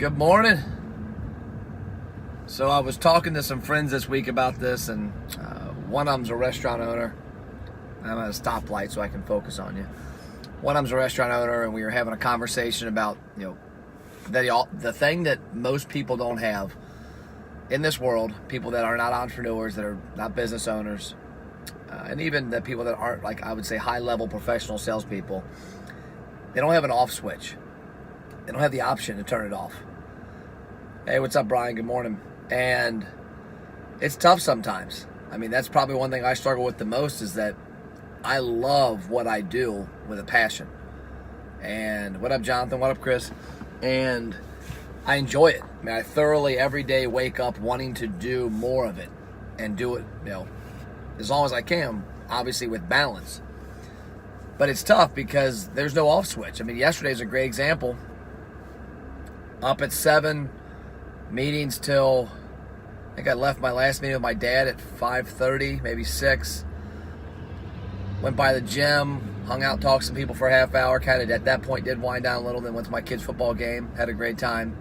Good morning. So I was talking to some friends this week about this, and one of them's a restaurant owner. I'm at a stoplight so I can focus on you. One of them's a restaurant owner, and we were having a conversation about, the thing that most people don't have in this world, people that are not entrepreneurs, that are not business owners, and even the people that aren't, like I would say, high-level professional salespeople, they don't have an off switch. They don't have the option to turn it off. Hey, what's up, Brian? Good morning. And it's tough sometimes. I mean, that's probably one thing I struggle with the most, is that I love what I do with a passion. And what up, Jonathan? What up, Chris? And I enjoy it. I mean, I thoroughly every day wake up wanting to do more of it and do it, as long as I can, obviously with balance. But it's tough because there's no off switch. I mean, yesterday's a great example. Up at 7, meetings till, I think I left my last meeting with my dad at 5:30, maybe 6. Went by the gym, hung out, talked to some people for a half hour, kind of at that point did wind down a little, then went to my kids' football game, had a great time.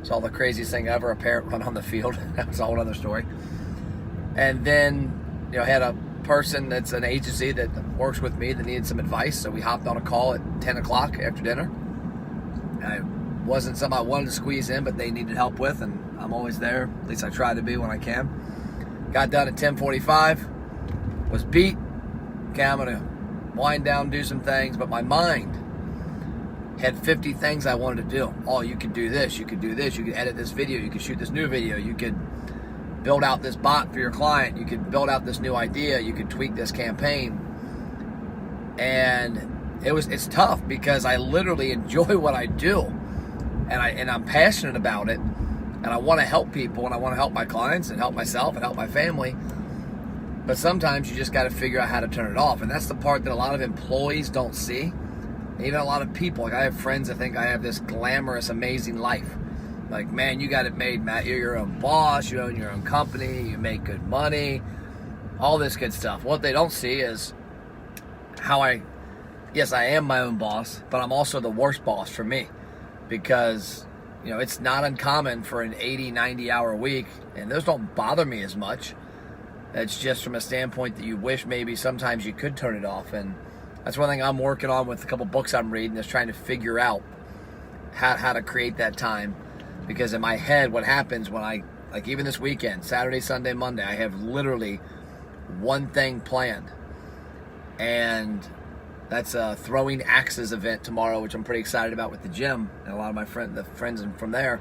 Saw the craziest thing ever, a parent run on the field. That was a whole other story. And then, had a person that's an agency that works with me that needed some advice, so we hopped on a call at 10 o'clock after dinner. It wasn't something I wanted to squeeze in, but they needed help with, and I'm always there. At least I try to be when I can. Got done at 10:45, was beat. Okay, I'm going to wind down, do some things, but my mind had 50 things I wanted to do. Oh, you could do this, you could do this, you could edit this video, you could shoot this new video, you could build out this bot for your client, you could build out this new idea, you could tweak this campaign. And it's tough because I literally enjoy what I do, and I'm passionate about it, and I want to help people, and I want to help my clients and help myself and help my family. But sometimes you just got to figure out how to turn it off, and that's the part that a lot of employees don't see. Even a lot of people, like I have friends that think I have this glamorous, amazing life. Like, man, you got it made, Matt. You're your own boss. You own your own company. You make good money. All this good stuff. What they don't see is how yes, I am my own boss, but I'm also the worst boss for me. Because, it's not uncommon for an 80, 90-hour week, and those don't bother me as much. It's just from a standpoint that you wish maybe sometimes you could turn it off. And that's one thing I'm working on with a couple books I'm reading, is trying to figure out how to create that time. Because in my head, what happens when like even this weekend, Saturday, Sunday, Monday, I have literally one thing planned. And that's a throwing axes event tomorrow, which I'm pretty excited about with the gym and a lot of my friends from there.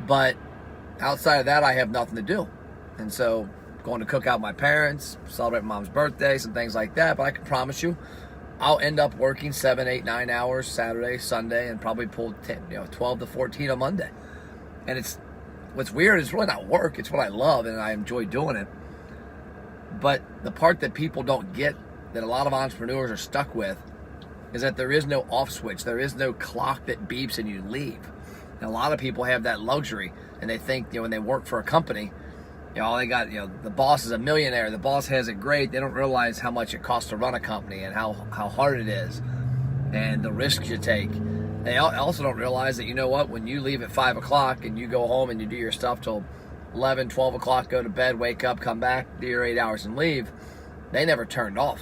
But outside of that, I have nothing to do. And so going to cook out my parents, celebrate my mom's birthday, some things like that. But I can promise you, I'll end up working 7, 8, 9 hours Saturday, Sunday, and probably pull 12 to 14 on Monday. And what's weird, it's really not work. It's what I love, and I enjoy doing it. But the part that people don't get, that a lot of entrepreneurs are stuck with, is that there is no off switch. There is no clock that beeps and you leave. And a lot of people have that luxury, and they think, when they work for a company, they got, the boss is a millionaire, the boss has it great. They don't realize how much it costs to run a company and how hard it is and the risks you take. They also don't realize that, when you leave at 5 o'clock and you go home and you do your stuff till 11, 12 o'clock, go to bed, wake up, come back, do your 8 hours and leave, they never turned off.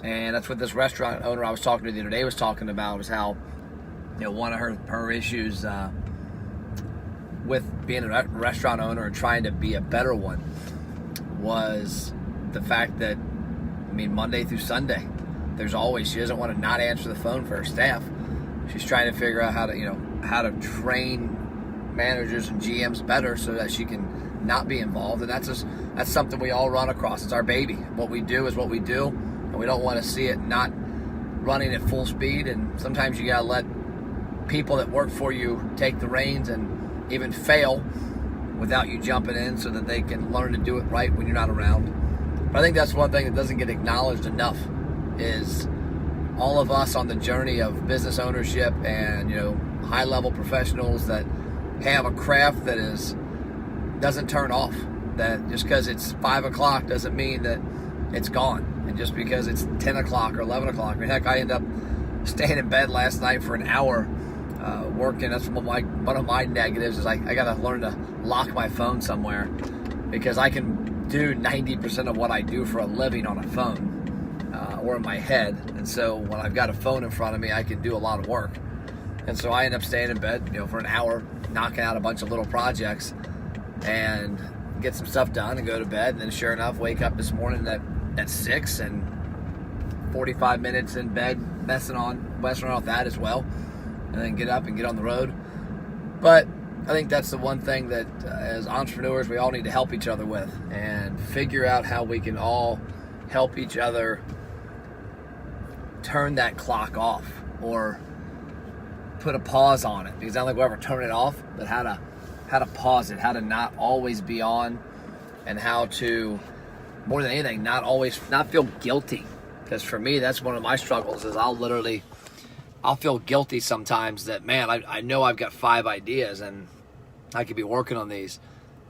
And that's what this restaurant owner I was talking to the other day was talking about, was how, one of her issues with being a restaurant owner and trying to be a better one was the fact that, Monday through Sunday, she doesn't want to not answer the phone for her staff. She's trying to figure out how to train managers and GMs better so that she can not be involved. And that's something we all run across. It's our baby. What we do is what we do, and we don't want to see it not running at full speed. And sometimes you gotta let people that work for you take the reins and even fail without you jumping in, so that they can learn to do it right when you're not around. But I think that's one thing that doesn't get acknowledged enough, is all of us on the journey of business ownership and high-level professionals that have a craft that doesn't turn off. That just because it's 5 o'clock doesn't mean that it's gone, and just because it's 10 o'clock or 11 o'clock. Heck, I end up staying in bed last night for an hour working. That's one of my negatives is I got to learn to lock my phone somewhere, because I can do 90% of what I do for a living on a phone or in my head. And so when I've got a phone in front of me, I can do a lot of work. And so I end up staying in bed, for an hour, knocking out a bunch of little projects and get some stuff done and go to bed. And then sure enough, wake up this morning at 6 and 45 minutes in bed messing around with that as well. And then get up and get on the road. But I think that's the one thing that as entrepreneurs, we all need to help each other with and figure out how we can all help each other turn that clock off or put a pause on it, because I don't think we'll ever turn it off, but how to pause it, how to not always be on, and how to, more than anything, not feel guilty. Because for me, that's one of my struggles is I'll feel guilty sometimes that, man, I know I've got 5 ideas and I could be working on these.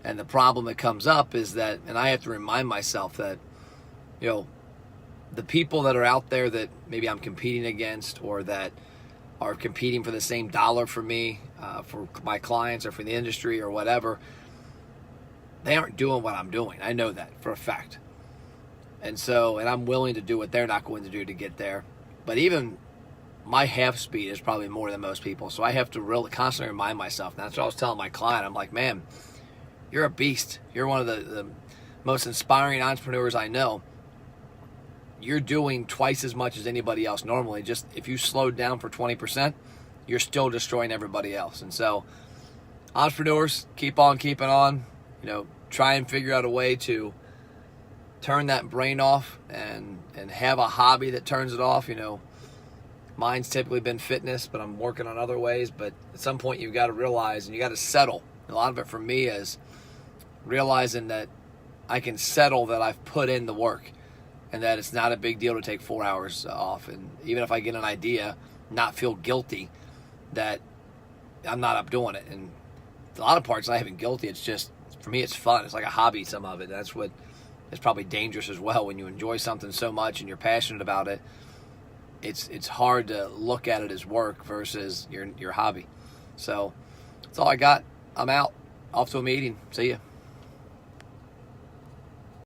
And the problem that comes up is that, and I have to remind myself that, the people that are out there that maybe I'm competing against or that are competing for the same dollar for me, for my clients or for the industry or whatever, they aren't doing what I'm doing. I know that for a fact. And I'm willing to do what they're not going to do to get there. But even my half speed is probably more than most people. So I have to really constantly remind myself. And that's what I was telling my client. I'm like, man, you're a beast. You're one of the most inspiring entrepreneurs I know. You're doing twice as much as anybody else normally. Just if you slowed down for 20%, you're still destroying everybody else. And so entrepreneurs, keep on keeping on. Try and figure out a way to turn that brain off and have a hobby that turns it off. Mine's typically been fitness, but I'm working on other ways. But at some point you've got to realize, and you got to settle. A lot of it for me is realizing that I can settle that I've put in the work and that it's not a big deal to take 4 hours off. And even if I get an idea, not feel guilty that I'm not up doing it. And a lot of parts, not even guilty. It's just, for me, it's fun. It's like a hobby, some of it. That's what is probably dangerous as well. When you enjoy something so much and you're passionate about it, it's hard to look at it as work versus your hobby. So that's all I got. I'm out. Off to a meeting. See ya.